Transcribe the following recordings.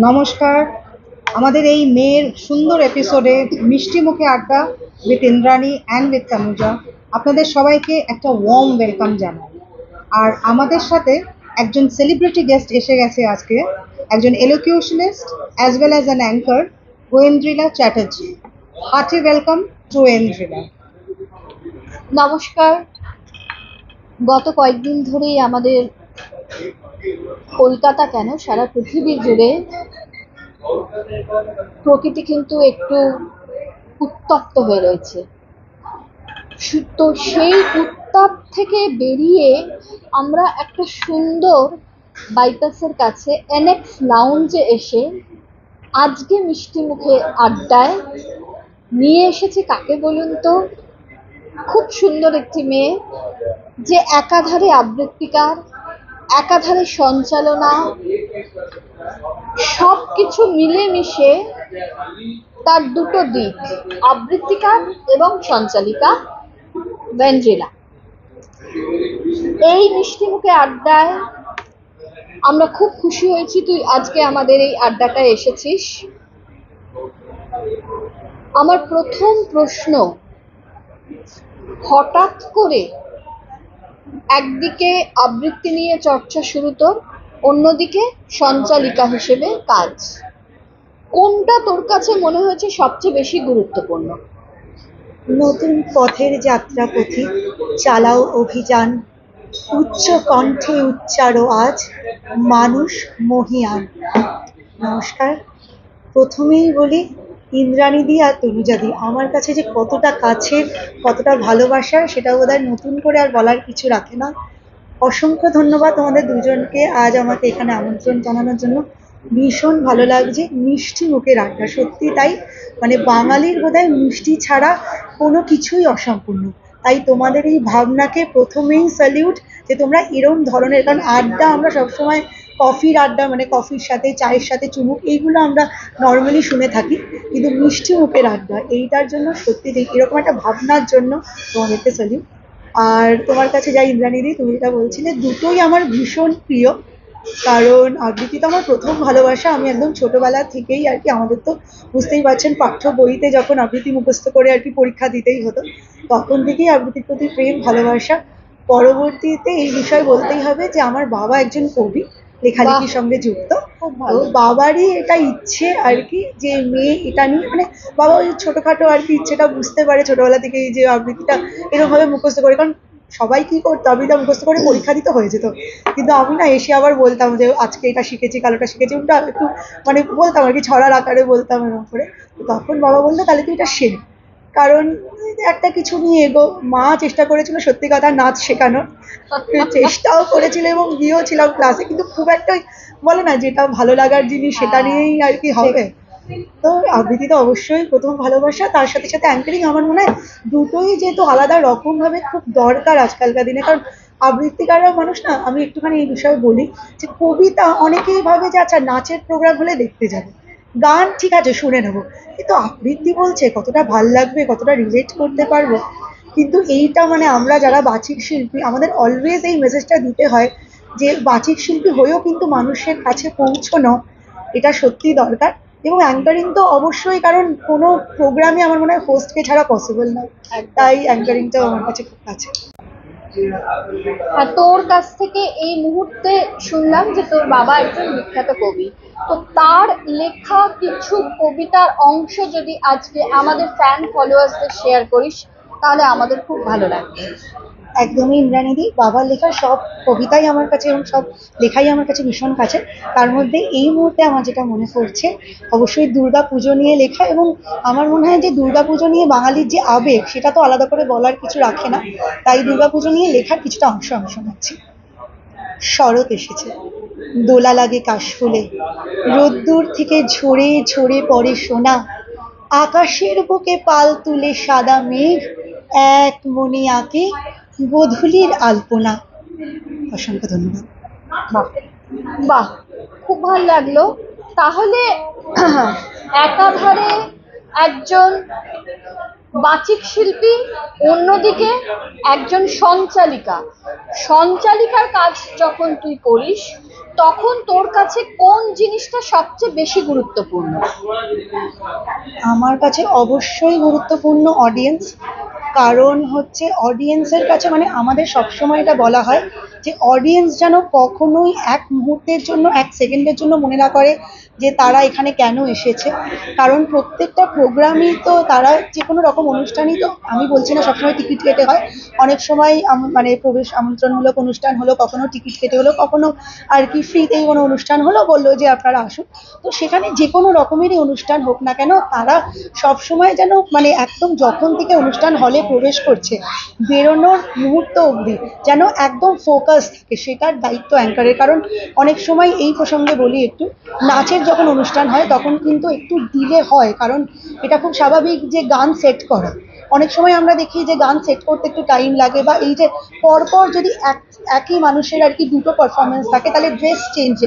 নমস্কার। আমাদের এই মেয়ের সুন্দর এপিসোডে মিষ্টি মুখে আড্ডা with Indrani and with Tanuja আপনাদের সবাইকে একটা ওয়ার্ম ওয়েলকাম জানাই। আর আমাদের সাথে একজন সেলিব্রিটি গেস্ট এসে গেছে আজকে, একজন elocutionist as well as an anchor, Goyendrila Chatterjee. Hearty welcome to Goyendrila. নমস্কার। গত কয়েকদিন ধরেই আমাদের কলকাতা কেন সারা পৃথিবী জুড়ে প্রকৃতি কিন্তু একটু উত্তপ্ত হয়ে রয়েছে। তো সেই উত্তাপ থেকে বেরিয়ে আমরা একটা সুন্দর বাইপাসের কাছে এনএক্স লাউঞ্জে এসে আজকে মিষ্টি মুখে আড্ডায় নিয়ে এসেছি কাকে বলুন তো? খুব সুন্দর একটি মেয়ে, যে একাধারে আবৃত্তিকার, একাধারে সঞ্চালনা, সবকিছু মিলেমিশে তার দুটো দিক, আবৃত্তিকার এবং সঞ্চালিকা ওয়েন্দ্রিলা। এই মিষ্টি মুখে আড্ডায় আমরা খুব খুশি হয়েছি তুই আজকে আমাদের এই আড্ডাটায় এসেছিস। আমার প্রথম প্রশ্ন, হঠাৎ করে একদিকে আবৃত্তি নিয়ে চর্চা শুরু তোর, অন্যদিকে সঞ্চালিকা হিসেবে কাজ, কোনটা তোর কাছে মনে হয়েছে সবচেয়ে বেশি গুরুত্বপূর্ণ? নতুন পথের যাত্রা পথিক, চালাও অভিযান, উচ্চ কণ্ঠে উচ্চারো আজ, মানুষ মহিয়ান। নমস্কার। প্রথমেই বলি, ইন্দ্রাণীদি আর তনুজাদি আমার কাছে যে কতটা কাছের, কতটা ভালোবাসার, সেটা বোধহয় নতুন করে আর বলার কিছু রাখে না। অসংখ্য ধন্যবাদ তোমাদের দুজনকে আজ আমাকে এখানে আমন্ত্রণ জানানোর জন্য। ভীষণ ভালো লাগছে। মিষ্টি মুখের আড্ডা, সত্যি তাই। মানে বাঙালির বোধহয় মিষ্টি ছাড়া কোনো কিছুই অসম্পূর্ণ। তাই তোমাদের এই ভাবনাকে প্রথমেই স্যালিউট, যে তোমরা এরম ধরনের, কারণ আড্ডা আমরা সবসময় কফির আড্ডা, মানে কফির সাথে চায়ের সাথে চুমুক, এইগুলো আমরা নর্মালি শুনে থাকি, কিন্তু মিষ্টি মুখের আড্ডা এইটার জন্য সত্যি এরকম একটা ভাবনার জন্য তোমাদেরকে স্যালিউট। আর তোমার কাছে যাই ইন্দ্রাণীদি, তুমি যেটা বলছিলে, দুটোই আমার ভীষণ প্রিয়। কারণ আবৃত্তি তো আমার প্রথম ভালোবাসা। আমি একদম ছোটবেলা থেকেই আর কি, আমাদের তো বুঝতেই পারছেন পাঠ্য বইতে যখন আবৃত্তি মুখস্থ করে আর কি পরীক্ষা দিতেই হতো, তখন থেকেই আবৃত্তির প্রতি প্রেম ভালোবাসা। পরবর্তীতে এই বিষয় বলতেই হবে যে আমার বাবা একজন কবি, লেখালেখির সঙ্গে যুক্ত। তো বাবারই এটা ইচ্ছে আর কি, যে মেয়ে এটা নিয়ে, মানে বাবা ওই ছোটখাটো আর কি ইচ্ছেটা বুঝতে পারে ছোটবেলা থেকে, যে আবৃত্তিটা এরকম ভাবে মুখস্থ করে, কারণ সবাই কি করতো, আবৃত্তিটা মুখস্থ করে পরীক্ষা দিতে হয়ে যেত, কিন্তু আমি না এসে আবার বলতাম যে আজকে এটা শিখেছি, কাল ওটা শিখেছি, ওটা একটু মানে বলতাম আর কি, ছড়ার আকারে বলতাম এরকম করে। তো তখন বাবা বললো তাহলে তুই এটা শেখ, কারণ একটা কিছু নিয়ে এগো। মা চেষ্টা করেছিল সত্যি কথা নাচ শেখানোর, চেষ্টাও করেছিল এবং গিয়েও ছিলাম ক্লাসে, কিন্তু খুব একটা বলে না যেটা ভালো লাগার জিনিস সেটা নিয়েই আর কি হবে। তো আবৃত্তি তো অবশ্যই প্রথম ভালোবাসা, তার সাথে সাথে অ্যাঙ্কারিং আমার মনে হয় দুটোই যেহেতু আলাদা রকম ভাবে খুব দরকার আজকালকার দিনে। কারণ আবৃত্তিকাররা মানুষ না, আমি একটুখানি এই বিষয়ে বলি, যে কবিতা অনেকেই ভাবে যে আচ্ছা নাচের প্রোগ্রাম হলে দেখতে যাবে, গান ঠিক আছে শুনে নেবো, কিন্তু আবৃত্তি বলছে কতটা ভাল লাগবে, কতটা রিলেট করতে পারবো। কিন্তু এইটা মানে আমরা যারা বাচিক শিল্পী, আমাদের অলওয়েজ এই মেসেজটা দিতে হয় যে বাচিক শিল্পী হয়েও কিন্তু মানুষের কাছে পৌঁছানো এটা সত্যিই দরকার। এবং অ্যাঙ্কারিং তো অবশ্যই, কারণ কোনো প্রোগ্রামে আমার মনে হয় হোস্টকে ছাড়া পসিবল নয়, তাই অ্যাঙ্কারিংটাও আমার কাছে খুব কাছে। আর তোর কাছ থেকে এই মুহূর্তে শুনলাম যে তোর বাবা একজন বিখ্যাত কবি, তো তার লেখা কিছু কবিতার অংশ যদি আজকে আমাদের ফ্যান ফলোয়ার্সদের শেয়ার করিস তাহলে আমাদের খুব ভালো লাগবে। একদমই ইন্দ্রাণীদি, বাবার লেখা সব কবিতাই আমার কাছে এবং সব লেখাই আমার কাছে ভীষণ কাছে। তার মধ্যে এই মুহূর্তে আমার যেটা মনে পড়ছে, অবশ্যই দুর্গা পুজো নিয়ে লেখা। এবং আমার মনে হয় যে দুর্গা পুজো নিয়ে বাঙালির যে আবেগ, সেটা তো আলাদা করে বলার কিছু রাখে না। তাই দুর্গা পুজো নিয়ে লেখার কিছুটা অংশ আমি শোনাচ্ছি। শরৎ এসেছে, দোলা লাগে কাশফুলে, রোদ্দুর থেকে ঝরে ঝরে পড়ে সোনা, আকাশের বুকে পাল তুলে সাদা মেঘ, এক মনে আঁকে গোধূলির আলপনা। অসংখ্য ধন্যবাদ। বাহ, বাহ, খুব ভালো লাগলো। তাহলে একাধারে একজন বাচিক শিল্পী, অন্যদিকে একজন সঞ্চালিকা, সঞ্চালিকার কাজ যখন তুই করিস তখন তোর কাছে কোন জিনিসটা সবচেয়ে বেশি গুরুত্বপূর্ণ? আমার কাছে অবশ্যই গুরুত্বপূর্ণ অডিয়েন্স। কারণ হচ্ছে অডিয়েন্সের কাছে মানে আমাদের সবসময় এটা বলা হয় যে অডিয়েন্স যেন কখনোই এক মুহূর্তের জন্য, এক সেকেন্ডের জন্য মনে না করে যে তারা এখানে কেন এসেছে। কারণ প্রত্যেকটা প্রোগ্রামই তো, তারা যে কোনো রকম অনুষ্ঠানই তো, আমি বলছি না সবসময় টিকিট কেটে হয়, অনেক সময় মানে প্রবেশ আমন্ত্রণমূলক অনুষ্ঠান হলো, কখনো টিকিট কেটে হলো, কখনো আর কি ফ্রিতেই কোনো অনুষ্ঠান হলো, বললো যে আপনারা আসুন। তো সেখানে যে কোনো রকমেরই অনুষ্ঠান হোক না কেন, তারা সবসময় যেন মানে একদম যখন থেকে অনুষ্ঠান হলে প্রবেশ করছে বেরোনোর মুহূর্ত অবধি যেন একদম ফোকাস থাকে, সেটার দায়িত্ব অ্যাঙ্কারের। কারণ অনেক সময় এই প্রসঙ্গে বলি একটু, নাচের যখন অনুষ্ঠান হয় তখন কিন্তু একটু ডিলে হয়, কারণ এটা খুব স্বাভাবিক যে গান সেট করা, অনেক সময় আমরা দেখি যে গান সেট করতে একটু টাইম লাগে, বা এই যে পরপর যদি একই মানুষের আর কি দুটো পারফরমেন্স থাকে তাহলে ড্রেস চেঞ্জ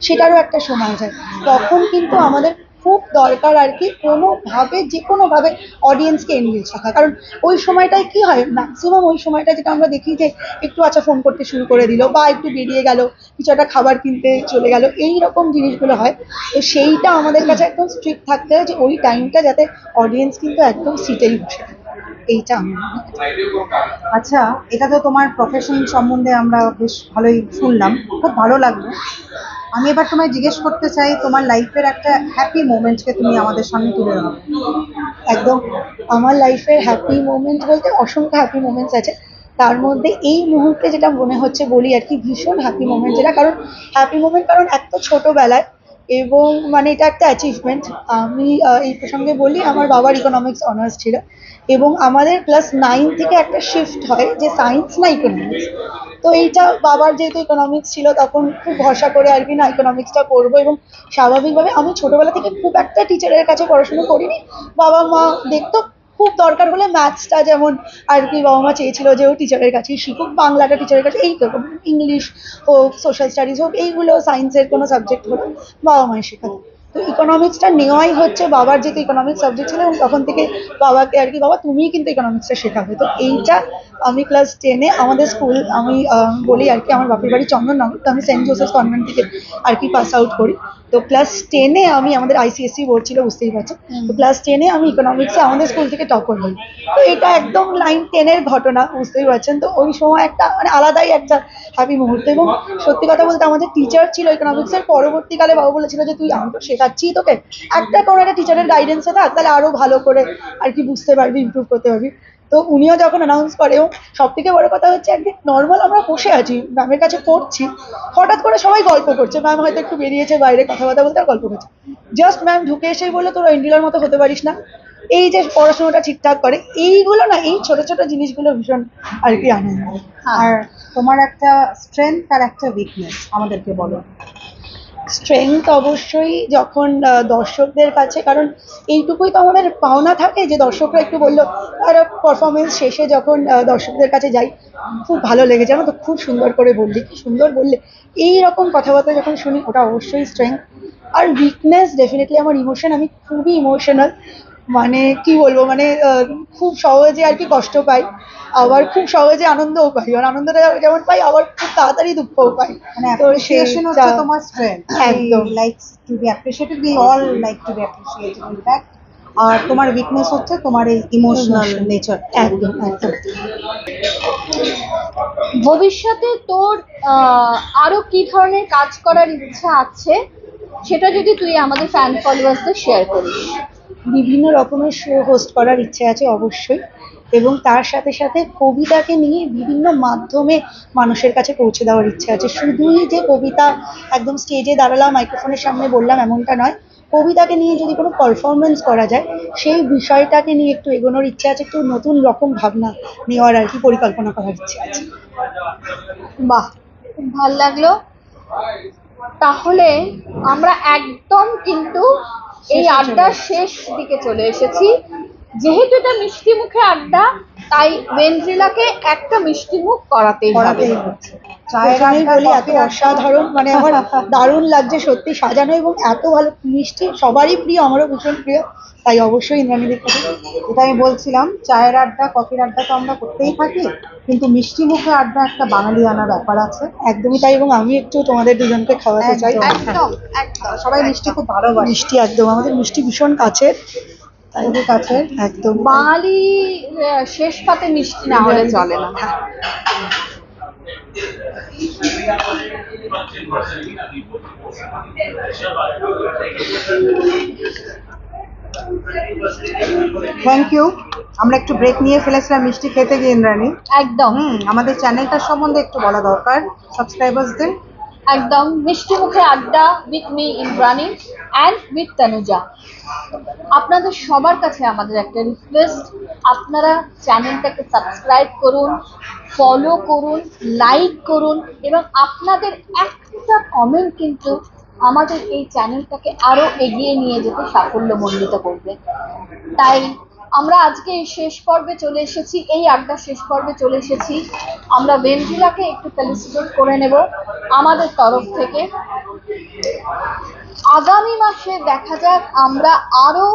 সেটারও একটা সময় যায়। তখন কিন্তু আমাদের খুব দরকার আর কি কোনোভাবে যে কোনোভাবে অডিয়েন্সকে এনগেজ রাখা। কারণ ওই সময়টায় কি হয়, ম্যাক্সিমাম ওই সময়টা যেটা আমরা দেখি যে একটু আচ্ছা ফোন করতে শুরু করে দিল, বা একটু বেরিয়ে গেল, কিছু একটা খাবার কিনতে চলে গেল, এই রকম জিনিসগুলো হয়। তো সেইটা আমাদের কাছে একদম স্ট্রিক্ট থাকতে হয় যে ওই টাইমটা যাতে অডিয়েন্স কিন্তু একদম সিটেই বসে থাকে, এইটা আমি আচ্ছা, এটা তো তোমার প্রফেশন সম্বন্ধে আমরা বেশ ভালোই শুনলাম, খুব ভালো লাগলো। আমি এবার তোমায় জিজ্ঞেস করতে চাই, তোমার লাইফের একটা হ্যাপি মোমেন্টকে তুমি আমাদের সামনে তুলে ধরো। একদম। আমার লাইফের হ্যাপি মোমেন্ট বলতে অসংখ্য হ্যাপি মোমেন্টস আছে, তার মধ্যে এই মুহূর্তে যেটা মনে হচ্ছে বলি আর কি, ভীষণ হ্যাপি মোমেন্ট যেটা। কারণ হ্যাপি মোমেন্ট কারণ এক তো ছোটোবেলায়, এবং মানে এটা একটা অ্যাচিভমেন্ট। আমি এই প্রসঙ্গে বলি, আমার বাবার ইকোনমিক্স অনার্স ছিল, এবং আমাদের ক্লাস 9 থেকে একটা শিফট হয় যে সায়েন্স না ইকোনমিক্স। তো এইটা বাবার যেহেতু ইকোনমিক্স ছিল, তখন খুব ভরসা করে আর কি না ইকোনমিক্সটা করবো। এবং স্বাভাবিকভাবে আমি ছোটোবেলা থেকে খুব একটা টিচারের কাছে পড়াশুনো করিনি, বাবা মা দেখতো খুব দরকার হলে ম্যাথসটা যেমন আর কি বাবা মা চেয়েছিল যে ও টিচারের কাছেই শিখুক, বাংলাটা টিচারের কাছে, এই তো ইংলিশ হোক, সোশ্যাল স্টাডিজ হোক, এইগুলো সায়েন্সের কোনো সাবজেক্ট হলো বাবা মাই শেখাতো। তো ইকোনমিক্সটা নেওয়াই হচ্ছে বাবার যেহেতু ইকোনমিক্স সাবজেক্ট ছিল, এবং তখন থেকে বাবাকে আর কি বাবা তুমিই কিন্তু ইকোনমিক্সটা শেখাবে। তো এইটা আমি ক্লাস 10-এ আমাদের স্কুল, আমি বলি আর কি আমার বাপের বাড়ি চন্দননগর, তো আমি সেন্ট জোসেফ কনভেন্ট থেকে আর কি পাস আউট করি। তো ক্লাস 10-এ আমি, আমাদের আইসিএসসি বোর্ড ছিল বুঝতেই পারছো, তো ক্লাস 10-এ আমি ইকোনমিক্সে আমাদের স্কুল থেকে টপার হই। তো এটা একদম 9-10-এর ঘটনা, বুঝতেই পারছেন। তো ওই সময় একটা মানে আলাদাই একটা হ্যাপি মুহূর্ত। এবং সত্যি কথা বলতে আমাদের টিচার ছিল ইকোনমিক্সের, পরবর্তীকালে বাবা বলেছিল যে তুই, আমি তো শেখাচ্ছি তোকে, একটা কোনো একটা টিচারের গাইডেন্সে থাক, তাহলে আরো ভালো করে আর কি বুঝতে পারবি, ইমপ্রুভ করতে পারবি। তো উনিও যখন অ্যানাউন্স করে, এবং সব থেকে বড় কথা হচ্ছে একদিন নর্মাল আমরা বসে আছি ম্যামের কাছে পড়ছি, হঠাৎ করে সবাই গল্প করছে, ম্যাম হয়তো একটু বেরিয়েছে বাইরে কথাবার্তা বলতে, আর গল্প করছে। জাস্ট ম্যাম ঢুকে এসেই বললো তোরা ইন্ডিলার মতো হতে পারিস না। এই যে পড়াশোনাটা ঠিকঠাক করে, এইগুলো না, এই ছোট ছোট জিনিসগুলো ভীষণ আর কি আনন্দ। আর তোমার একটা স্ট্রেংথ আর একটা উইকনেস আমাদেরকে বলো। স্ট্রেংথ অবশ্যই যখন দর্শকদের কাছে, কারণ এইটুকুই তো আমাদের পাওনা থাকে যে দর্শকরা একটু বললো, আর পারফরমেন্স শেষে যখন দর্শকদের কাছে যাই, খুব ভালো লেগে জানো তো, খুব সুন্দর করে বললি, কি সুন্দর বললে, এই রকম কথাবার্তা যখন শুনি, ওটা অবশ্যই স্ট্রেংথ। আর উইকনেস ডেফিনেটলি আমার ইমোশন, আমি খুবই ইমোশনাল, মানে কি বলবো, মানে খুব সহজে আর কি কষ্ট পাই, আবার খুব সহজে আনন্দও পাই, আর আনন্দটা যেমন পাই আবার খুব তাড়াতাড়ি দুঃখও পাই। মানে তো অ্যাপ্রিসিয়েশন হচ্ছে সেইটা- তোমার স্ট্রেংথ, একদম। Likes to be appreciated, we all like to be appreciated in fact. আর তোমার উইকনেস হচ্ছে তোমার এই ইমোশনাল নেচার। একদম একদম। ভবিষ্যতে তোর আরো কি ধরনের কাজ করার ইচ্ছা আছে, সেটা যদি তুই আমাদের ফ্যান ফলোয়ার্সদের শেয়ার করিস। বিভিন্ন রকমের শো হোস্ট করার ইচ্ছে আছে অবশ্যই, এবং তার সাথে সাথে কবিতাকে নিয়ে বিভিন্ন মাধ্যমে মানুষের কাছে পৌঁছে দেওয়ার ইচ্ছে আছে। শুধুই যে কবিতা একদম স্টেজে দাঁড়ালাম মাইক্রোফোনের সামনে বললাম এমনটা নয়, কবিতাকে নিয়ে যদি কোনো পারফরমেন্স করা যায় সেই বিষয়টাকে নিয়ে একটু এগোনোর ইচ্ছে আছে, একটু নতুন রকম ভাবনা নেওয়ার আর কি পরিকল্পনা করার ইচ্ছে আছে। বাহ, খুব ভালো লাগলো। তাহলে আমরা একদম কিন্তু এই আড্ডার শেষ দিকে চলে এসেছি। যেহেতু এটা মিষ্টি মুখে আড্ডা, তাই ওয়েন্দ্রিলাকে একটা মিষ্টি মুখ করাতেই হবে। চায়ের প্রথমেই আড্ডা, বলি এত কফির আড্ডা। অসাধারণ, মানে আমার দারুণ লাগছে সত্যি সাজানো, এবং এত ভালো মিষ্টি, সবারই প্রিয়, আমারও ভীষণ প্রিয়, তাই অবশ্যই ইন্দ্রাণীদের কাছে। যেটা আমি বলছিলাম, চায়ের আড্ডা কফির আড্ডা তো আমরা করতেই থাকি, কিন্তু মিষ্টি মুখে আড্ডা একটা বাঙালিয়ানা ব্যাপার আছে। একদমই তাই, এবং আমি একটু তোমাদের দুজনকে খাওয়াতে চাই। একদম। একদম একদম সবাই মিষ্টি খুব ভালোবাসে, মিষ্টি একদম, আমাদের মিষ্টি ভীষণ কাছের, তাই খুবই কাছের। একদম বাঙালি শেষ পাতে মিষ্টি না হলে চলে না। Thank you. আমরা একটু ব্রেক নিয়ে ফেলেছিলাম মিষ্টি খেতে গিয়ে ইন্দ্রাণী। একদম আমাদের চ্যানেলটার সম্বন্ধে একটু বলা দরকার সাবস্ক্রাইবার্সদের। একদম মিষ্টি মুখে আড্ডা with me Indrani and with Tanuja. আপনাদের সবার কাছে আমাদের একটা রিকোয়েস্ট, আপনারা চ্যানেলটাকে সাবস্ক্রাইব করুন, ফলো করুন, লাইক করুন, এবং আপনাদের একটা কমেন্ট কিন্তু আমাদের এই চ্যানেলটাকে আরো এগিয়ে নিয়ে যেতে সাফল্যমণ্ডিত করবে। তাই আমরা আজকে এই শেষ পর্বে চলে এসেছি, এই আড্ডা শেষ পর্বে চলে এসেছি। আমরা বেঞ্জিলাকে একটু ফেলিসিটেট করে নেব আমাদের তরফ থেকে। আগামী মাসে দেখা যাক আমরা আরো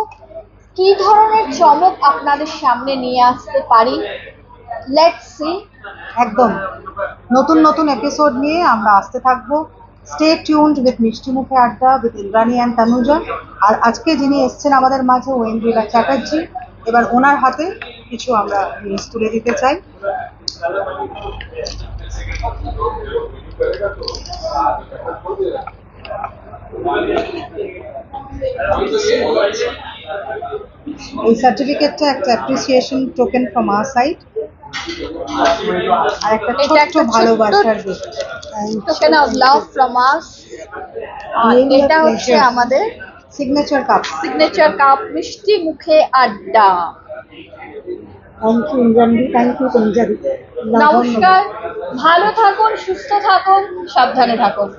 কি ধরনের চমক আপনাদের সামনে নিয়ে আসতে পারি। Let's see. একদম নতুন নতুন এপিসোড নিয়ে আমরা আসতে থাকবো। স্টে টিউনড উইথ মিষ্টি মুখে আড্ডা উইথ ইন্দ্রাণী অ্যান্ড তনুজা। আর আজকে যিনি এসছেন আমাদের মাঝে, ঐন্দ্রিলা চ্যাটার্জি। এবার ওনার হাতে কিছু আমরা জিনিস তুলে দিতে চাই। এই সার্টিফিকেটটা একটা appreciation token from our side, আর একটা এটা একটা ছোট্ট ভালোবাসার gift. Token of love from us. আর এটা হচ্ছে আমাদের সিগনেচার কাপ। সিগনেচার কাপ মিষ্টি মুখে আড্ডা। Thank you Indrani, thank you তনুজাদি। নমস্কার, ভালো থাকুন, সুস্থ থাকুন, সাবধানে থাকুন।